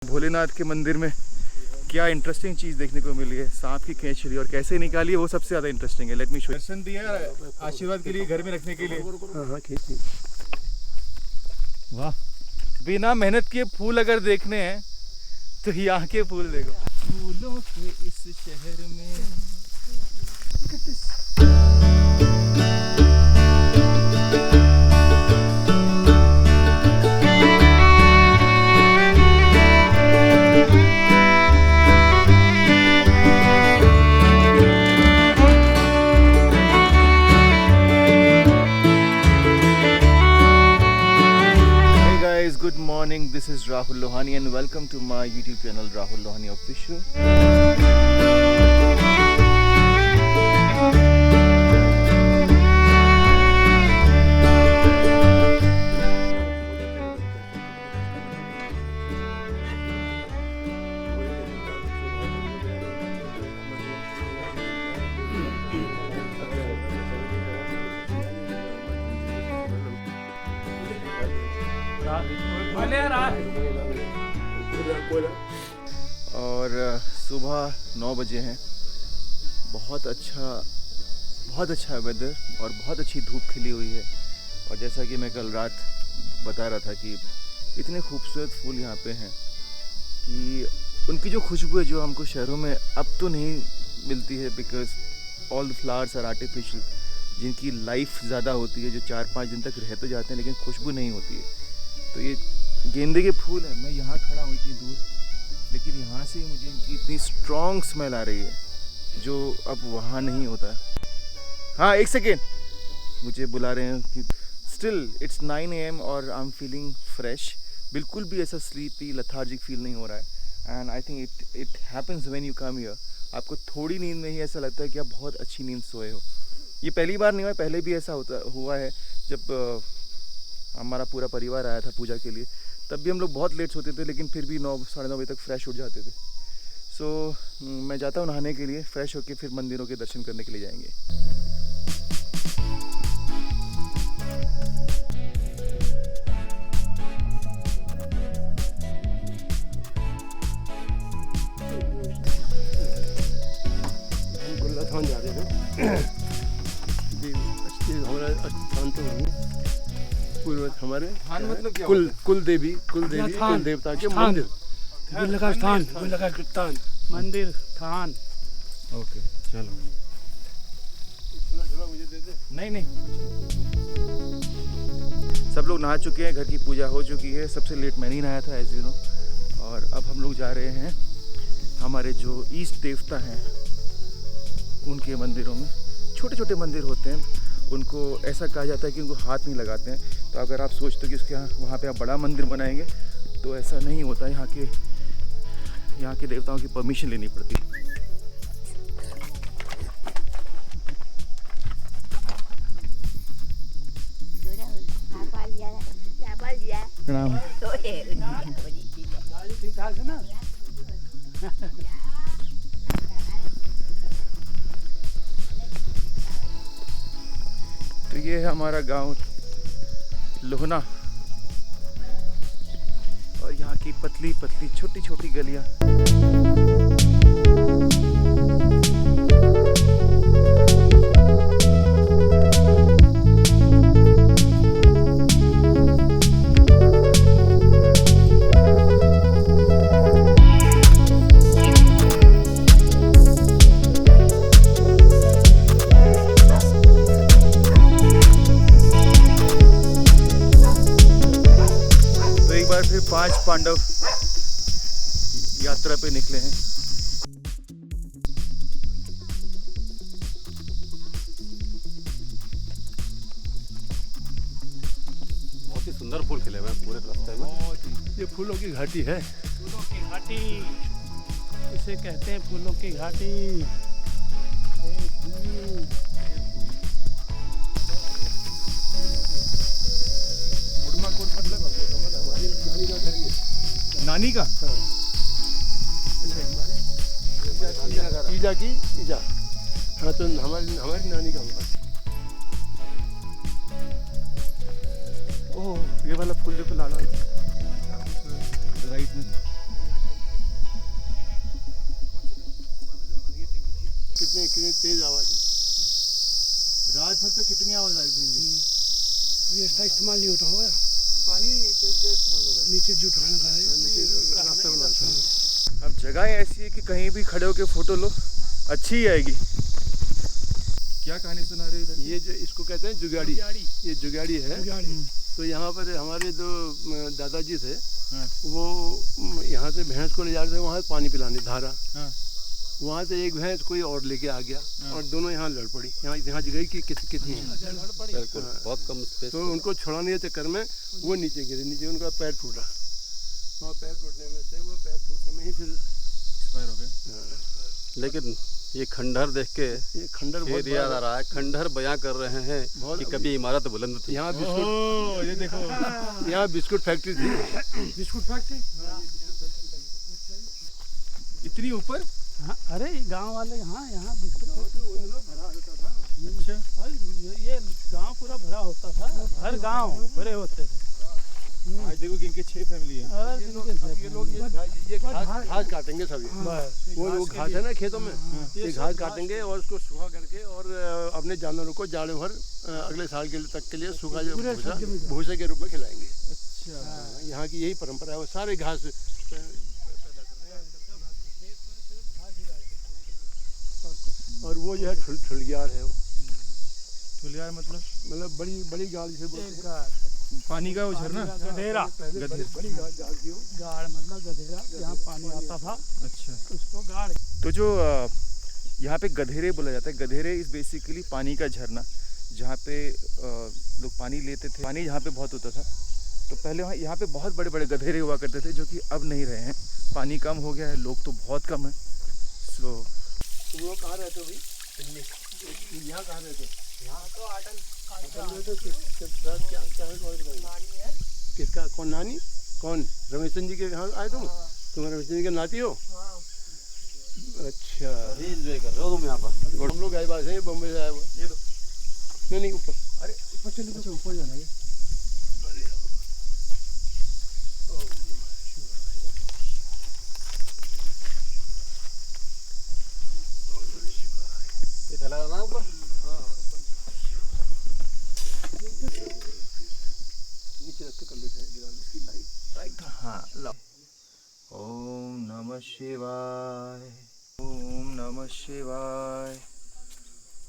भोलेनाथ के मंदिर में क्या इंटरेस्टिंग चीज़ देखने को मिली है। सांप की खेचली और कैसे निकाली है वो सबसे ज़्यादा इंटरेस्टिंग है। Let me show. दर्शन दिया आशीर्वाद के लिए घर में रखने के लिए। वाह, बिना मेहनत किए फूल अगर देखने हैं तो यहाँ के फूल देखो। फूलों के इस शहर में good morning, this is Rahul Lohani and welcome to my YouTube channel Rahul Lohani Official. और सुबह 9 बजे हैं। बहुत अच्छा वेदर और बहुत अच्छी धूप खिली हुई है। और जैसा कि मैं कल रात बता रहा था कि इतने खूबसूरत फूल यहाँ पे हैं कि उनकी जो खुशबू है जो हमको शहरों में अब तो नहीं मिलती है, because all the flowers are artificial, जिनकी लाइफ ज़्यादा होती है, जो 4-5 दिन तक रह तो जाते हैं लेकिन खुशबू नहीं होती है। तो ये गेंदे के फूल है। मैं यहाँ खड़ा हूँ इतनी दूर, लेकिन यहाँ से मुझे इनकी इतनी स्ट्रॉन्ग स्मेल आ रही है जो अब वहाँ नहीं होता। हाँ, एक सेकेंड, मुझे बुला रहे हैं कि स्टिल इट्स 9 AM और आई एम फीलिंग फ्रेश। बिल्कुल भी ऐसा स्लीपी लथार्जिक फील नहीं हो रहा है। And I think it happens when you come here. आपको थोड़ी नींद में ही ऐसा लगता है कि आप बहुत अच्छी नींद सोए हो। ये पहली बार नहीं हुआ, पहले भी ऐसा हुआ है। जब हमारा पूरा परिवार आया था पूजा के लिए, तब भी हम लोग बहुत लेट सोते थे, लेकिन फिर भी 9-9:30 बजे तक फ्रेश उठ जाते थे। सो मैं जाता हूँ नहाने के लिए, फ्रेश होकर फिर मंदिरों के दर्शन करने के लिए जाएंगे। जा रहे हैं हमारा स्थान तो नहीं, हमारे मतलब क्या कुल देवी कुल देवता के मंदिर, गुल्लका स्थान, मंदिर स्थान। ओके चलो। मुझे दे दे। नहीं, सब लोग नहा चुके हैं, घर की पूजा हो चुकी है। सबसे लेट मैं नहीं नहाया था, एज यू नो। और अब हम लोग जा रहे हैं हमारे जो ईष्ट देवता हैं उनके मंदिरों में। छोटे छोटे मंदिर होते हैं, उनको ऐसा कहा जाता है कि उनको हाथ नहीं लगाते हैं। तो अगर आप सोचते हो कि उसके वहाँ पे आप बड़ा मंदिर बनाएंगे, तो ऐसा नहीं होता। यहाँ के देवताओं की परमिशन लेनी पड़ती है। प्रणाम। तो ये है हमारा गांव लोहना, और यहाँ की पतली पतली छोटी छोटी गलियां। फिर 5 पांडव यात्रा पे निकले हैं। बहुत ही सुंदर फूल खिले हुए पूरे रास्ते में। ये फूलों की घाटी है। फूलों की घाटी इसे कहते हैं, फूलों की घाटी। नानी का ईजा हाँ, तो हमारी नानी का हुआ। ओह, ये वाला फूल देखो लाल वाला राइट में। कितनी तेज आवाज़ है। रात भर तो कितनी आवाज़ आ रही थी। अभी इसका इस्तेमाल नहीं होता होगा, पानी क्या इस्तेमाल होगा? नीचे जुटाने का है। रास्ता बना था। अब जगह ऐसी है कि कहीं भी खड़े होकर फोटो लो, अच्छी ही आएगी। क्या कहानी सुना रहे इधर? ये जो इसको कहते हैं जुगाड़ी, ये जुगाड़ी है। गाड़ी तो यहाँ पर हमारे जो दादाजी थे, हाँ। वो यहाँ से भैंस को ले जाते थे वहाँ पानी पिलाने, धारा। हाँ। वहाँ से एक भैंस कोई और लेके आ गया, हाँ। और दोनों यहाँ लड़ पड़ी। यहाँ जगह की कितनी है। बिल्कुल बहुत कम स्पेस। तो उनको छुड़ाने के चक्कर में वो नीचे गिरे, नीचे उनका पैर टूटा। और पैर टूटने में से वो पैर टूटने में ही फिर एक्सपायर हो गए। लेकिन ये खंडहर देख के ये खंडहर बहुत फिर याद आ रहा है, खंडहर बयां कर रहे हैं कि कभी इमारत बुलंद थी। यहाँ बिस्कुट, ये देखो, यहाँ बिस्कुट फैक्ट्री थी। बिस्कुट फैक्ट्री इतनी ऊपर। हाँ, अरे गांव वाले यहाँ बिस्कुट फैक्ट्री भरा होता था। अच्छा, ये गांव पूरा भरा होता था, हर गांव भरे होते थे। आज देखो कि इनके 6 फैमिली है। और ये लोग ये घास काटेंगे सब। वो घास है ना खेतों में, ये घास काटेंगे और उसको सूखा करके और अपने जानवरों को जाड़े भर अगले साल के तक के लिए सूखा भूसे के रूप में खिलाएंगे। अच्छा, यहाँ की यही परंपरा है। वो सारे घास और वो जो है ठुलगियार है। ठुलियार मतलब बड़ी बड़ी गाड़ से पानी का वो झरना। गधेरा, बड़ी गाड़ की हो। गाड़ मतलब गधेरा, यहाँ पानी आता था अच्छा, उसको गाड़। तो जो यहाँ पे गधेरे बोला जाता है, गधेरे इस बेसिकली पानी का झरना, जहाँ पे लोग पानी लेते थे। पानी यहाँ पे बहुत होता था, तो पहले यहाँ पे बहुत बड़े बड़े गधेरे हुआ करते थे, जो कि अब नहीं रहे हैं। पानी कम हो गया है, लोग तो बहुत कम है। सो वो कहाँ रहते हो भाई? यहाँ कहाँ रहते हो? यहाँ तो आटन किसका? कौन नानी? कौन? रमेश चंद जी के यहाँ आए तुम? तुम रमेश चंद जी के नाती हो? अच्छा, एंजॉय कर रहे हो तुम यहाँ पर। हम लोग आए बात है बम्बई से आए हुए। ये तो नहीं ऊपर। अरे ऊपर चलिए, तो ऊपर जाना है। ये चला रहा ना ऊपर। नीचे रख के कर लेते हैं, गिरा लो इसकी लाइट। हाँ, लो। ओम नमः शिवाय, ओम नमः शिवाय,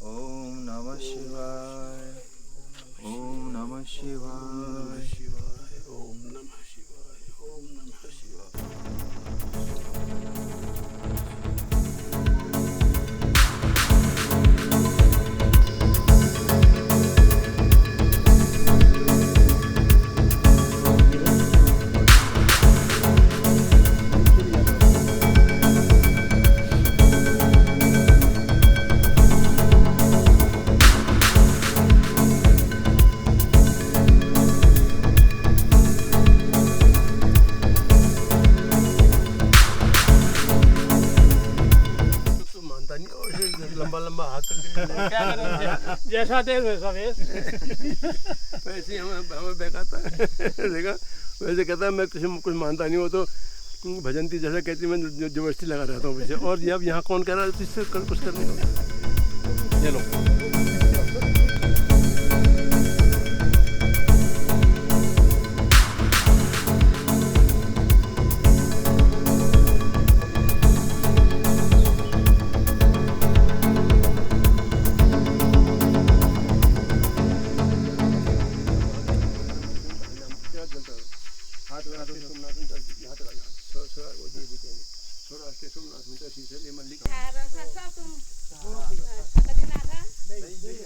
ओम नमः शिवाय, ओम नमः शिवाय, ओम नमः शिवाय, ओम नमः शिवाय। लंबा लंबा हाथ करके जैसा देश वैसा वेश। वैसे हमें बहकाता है। देखा, वैसे कहता है मैं कुछ मानता नहीं हो तो भजंती जैसा कहती मैं जबरदस्ती लगा रहता हूँ पीछे। और जब यहाँ कौन कह रहा है तो इससे कुछ करने को। ये लो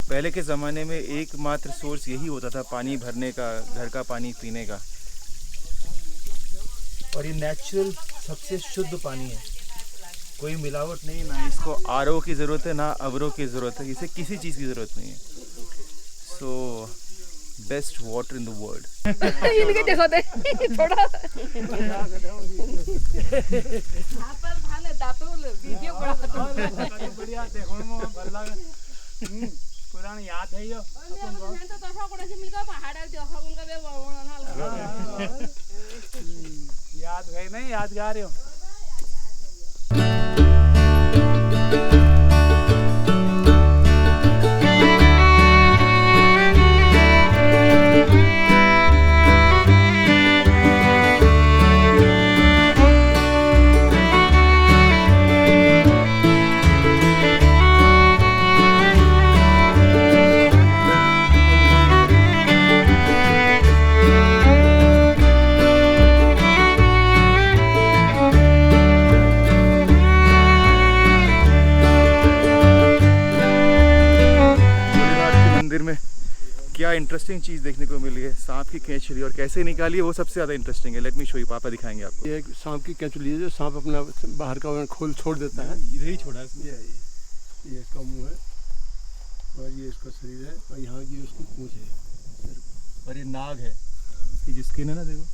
पहले के ज़माने में एकमात्र सोर्स यही होता था पानी भरने का, घर का पानी पीने का। और ये नेचुरल सबसे शुद्ध पानी है, कोई मिलावट नहीं, ना इसको आरओ की ज़रूरत है ना अवरो की ज़रूरत है, इसे किसी चीज़ की ज़रूरत नहीं है। So best water in the world. इनके देखो दे थोड़ा पर भाने दातुल वीडियो बड़ा बढ़िया देखो में भल्ला पुरानी याद है यो अपन तो तसा कोडे से मिलका पहाड़ है देखो उनका बे बनाल याद है नहीं यादगार हो। इंटरेस्टिंग चीज़ देखने को मिली है, सांप की केंचुली, और कैसे निकाली है वो सबसे ज़्यादा इंटरेस्टिंग है। लेट मी शो यू, पापा दिखाएंगे आपको। ये सांप की केंचुली है जो सांप अपना बाहर का खोल छोड़ देता है। इधर ही छोड़ा है ये इसका मुंह है और ये इसका शरीर है और यहाँ की उसकी पूंछ है और ये नाग है, इसकी जो स्किन है ना, देखो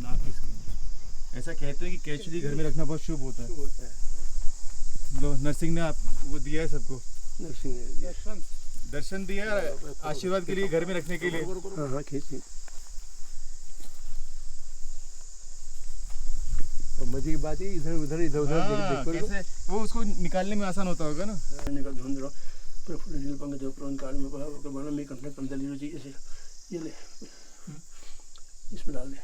नाग की स्किन। ऐसा कहते हैं कि केंचुली घर में रखना बहुत शुभ होता है। होता है। लो नरसिंह ने आप वो दिया है सबको, नरसिंह ने दर्शन दिया है आशीर्वाद के लिए, घर में रखने के लिए। हाँ हाँ खींच। और मजे की बात है इधर उधर कैसे वो उसको निकालने में आसान होता होगा ना। निकल ढूंढ रहा प्रफुल्ल पंकज पुरान काल में पढ़ा और बना में कंठ कंदली रुचि ऐसे ये ले इसमें डाल दे।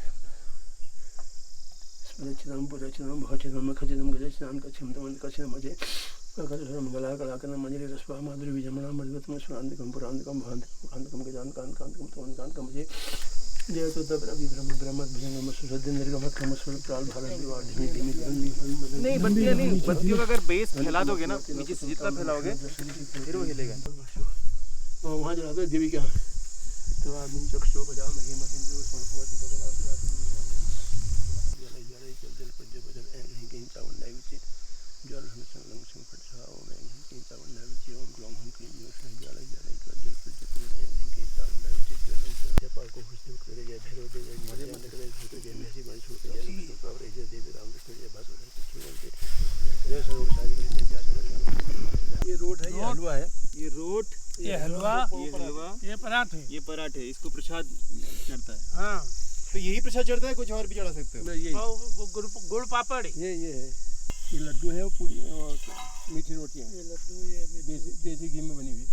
इसमें चिदम पुरचिदम भचिदम खचिदम गजस्नान कच्छिमतम कच्छिदम मजे कच्छिदम मंगला कलाकन मंजरी रसवा माधुरी विजमना मधुतम सुरांतकम पुरांतकम भांतकम गजान कांतकम तवन कांतकम जे देव तो तब रवि ब्रह्म ब्रह्म भजंगम सुसद्ध निर्गम क्रम स्वर प्राल भारत विवाह धीमे धीमे नहीं बत्तियां नहीं, बत्तियों का अगर बेस फैला दोगे ना नीचे से जितना फैलाओगे फिर वो हिलेगा। वहाँ जाते हैं देवी के यहाँ तो आदमी चक्षु बजा मही महिंद्र संपवती बदला जल जल जल जल पद्य बदल नहीं कहीं चावल नहीं बिचे जल हम संग संग फट छाओ में नहीं कहीं चावल नहीं बिचे ओम ग्लोम हम कहीं न्यूज़ नहीं जल जल जल जल पद्य बदल नहीं कहीं चावल नहीं बिचे जल जल पार को खुशी करे जय भैरव दे जय मजे मन करे छूटे जय मैसी बन छूटे जय प्रभु जय देवी राम कृष्ण जय बात छूटे जय सर्व सारी जय जय। ये रोट है, ये हलवा है, ये रोट, ये हलवा, ये पराठे, ये पराठे, इसको प्रसाद चढ़ता है। हाँ तो यही प्रसाद चढ़ता है, कुछ और भी चढ़ा सकते हो? ये और गुड़ पापड़, ये है, ये लड्डू है, वो पूरी और मीठी रोटियाँ, ये लड्डू, ये देसी घी में बनी हुई।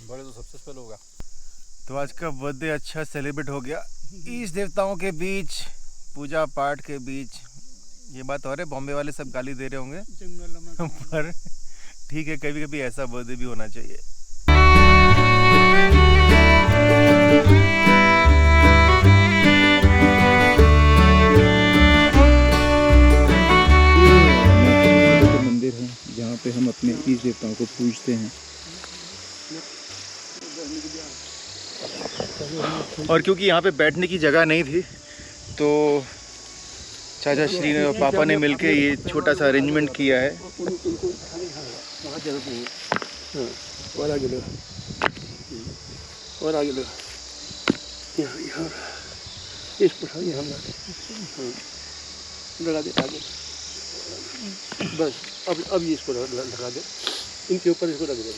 बड़े तो सबसे पहले होगा। तो आज का बर्थडे अच्छा सेलिब्रेट हो गया इस देवताओं के बीच, पूजा पाठ के बीच। ये बात और है, बॉम्बे वाले सब गाली दे रहे होंगे जंगल में पर ठीक है, कभी कभी ऐसा बर्थडे भी होना चाहिए। मंदिर है जहाँ पे हम अपने इष्ट देवताओं को पूजते हैं। और क्योंकि यहाँ पे बैठने की जगह नहीं थी तो चाचा श्री ने और पापा ने मिलके ये छोटा सा अरेंजमेंट किया है। और आगे लगा, और आगे लगा, यहाँ इस पर यहाँ लगा दे आगे, बस अब ये इसको लगा दे, इनके ऊपर इसको लग दे।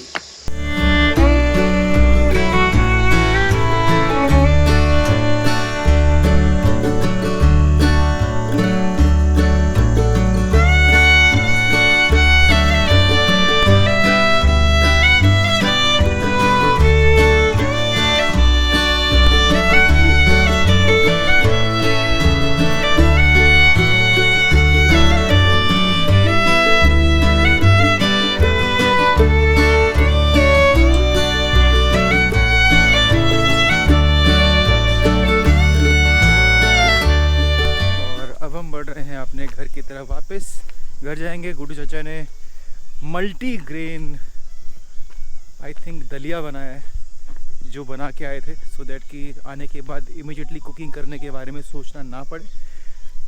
अपने घर की तरफ वापस। घर जाएंगे। गुड्डू चाचा ने मल्टी ग्रेन आई थिंक दलिया बनाया है जो बना के आए थे, सो दैट कि आने के बाद इमीडिएटली कुकिंग करने के बारे में सोचना ना पड़े।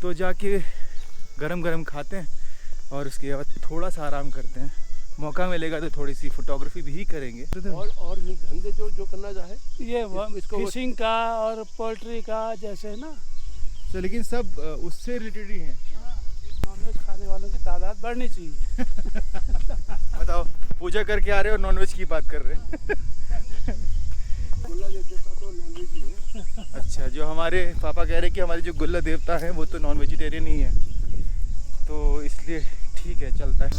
तो जाके गरम गरम खाते हैं और उसके बाद थोड़ा सा आराम करते हैं। मौका मिलेगा तो थोड़ी सी फोटोग्राफी भी करेंगे। और धंधे जो करना चाहे ये फिशिंग का और पोल्ट्री का जैसे है ना, तो लेकिन सब उससे रिलेटेड ही हैं। नॉनवेज खाने वालों की तादाद बढ़नी चाहिए। बताओ, पूजा करके आ रहे हो और नॉनवेज की बात कर रहे हैं। गुल्ला देवता तो नॉनवेज ही है। अच्छा, जो हमारे पापा कह रहे हैं कि हमारे जो गुल्ला देवता है वो तो नॉन वेजिटेरियन ही है, तो इसलिए ठीक है, चलता है।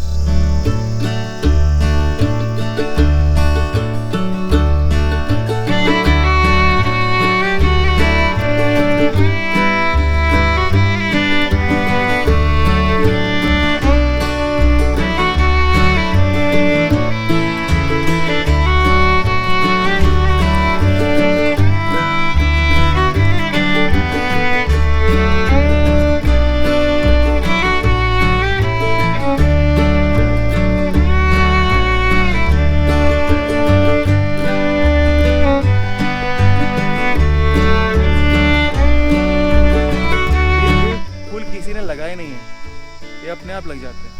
नहीं है, ये अपने आप लग जाते हैं।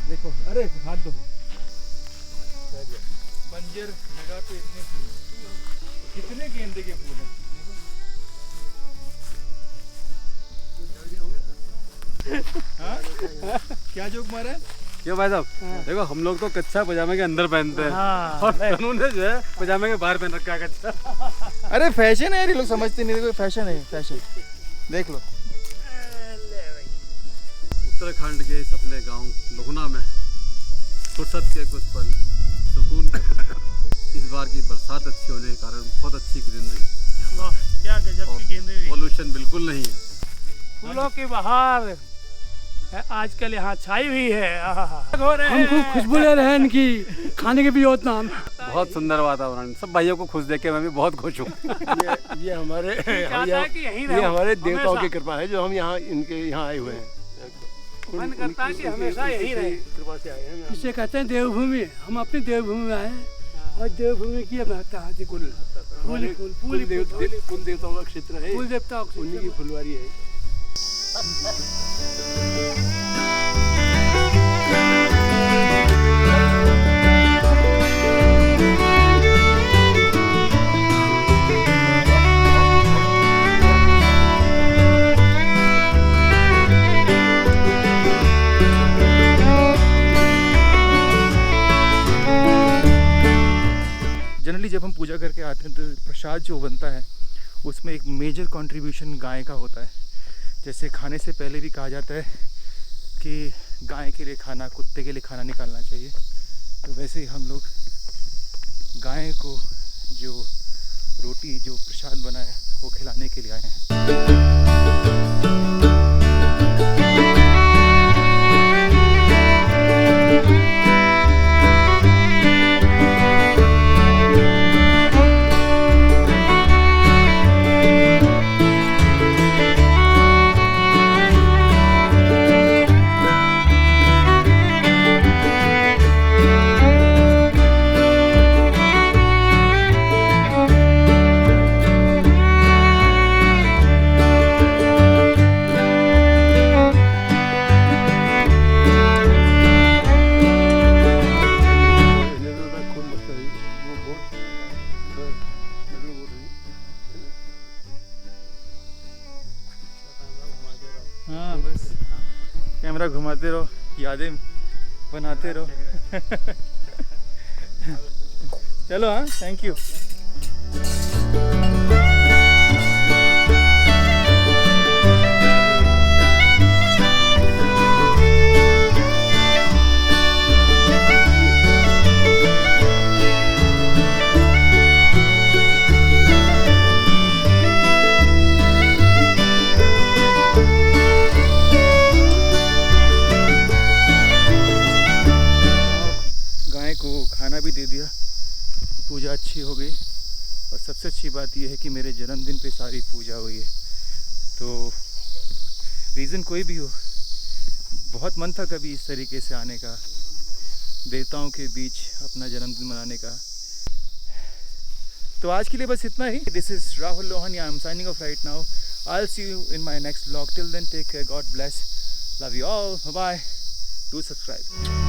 देखो, अरे हाथ दो। बंजर जगह पे इतने फूल, कितने गेंदे के फूल हैं। हाँ? क्या जोक मारा है? क्यों भाई साहब, देखो हम लोग तो कच्चा पजामे के अंदर पहनते हैं हाँ, और उन्होंने जो है पजामे के बाहर पहन रखा है कच्चा। अरे फैशन है यार, ये लोग समझते नहीं, देखो फैशन है, फैशन। देख लो। उत्तराखंड के इस अपने गांव लुहना में फुर्सत के कुछ पल, सुकून के पल। इस बार की बरसात अच्छी होने के कारण बहुत अच्छी ग्रीनरी, वाह क्या गजब की गेंदे हुई। पॉल्यूशन बिल्कुल नहीं है। फूलों की बहार है आजकल यहाँ छाई हुई है। हो रहे हमको हैं। खुशबू ले रहे हैं इनकी, खाने के भी होता हम। बहुत सुंदर वातावरण, सब भाइयों को खुश देख के मैं भी बहुत खुश हूँ। ये हमारे चाहता है कि यहीं ये रहो, हमारे देवताओं हमेशा। की कृपा है जो हम यहाँ इनके यहाँ आए हुए हैं। मन करता है कि हमेशा यहीं रहे। कृपा से आए हैं हम। इसे कहते हैं देवभूमि। हम अपनी देवभूमि में आए हैं और देवभूमि की महत्ता है। कुल हमारे कुल देवताओं का क्षेत्र है, कुल देवता उन्हीं की फुलवारी है। जनरली जब हम पूजा करके आते हैं तो प्रसाद जो बनता है उसमें एक मेजर कंट्रीब्यूशन गाय का होता है। जैसे खाने से पहले भी कहा जाता है कि गाय के लिए खाना, कुत्ते के लिए खाना निकालना चाहिए, तो वैसे ही हम लोग गाय को जो रोटी, जो प्रसाद बना है वो खिलाने के लिए आए हैं। हाँ बस कैमरा घुमाते रहो, यादें बनाते रहो। चलो, हाँ, थैंक यू। गाय को खाना भी दे दिया, पूजा अच्छी हो गई, और सबसे अच्छी बात यह है कि मेरे जन्मदिन पे सारी पूजा हुई है। तो रीज़न कोई भी हो, बहुत मन था कभी इस तरीके से आने का, देवताओं के बीच अपना जन्मदिन मनाने का। तो आज के लिए बस इतना ही। This is Rahul Lohani, I am signing off right now. I see you in my next blog. Till then take care, God bless, love you all, bye, do subscribe.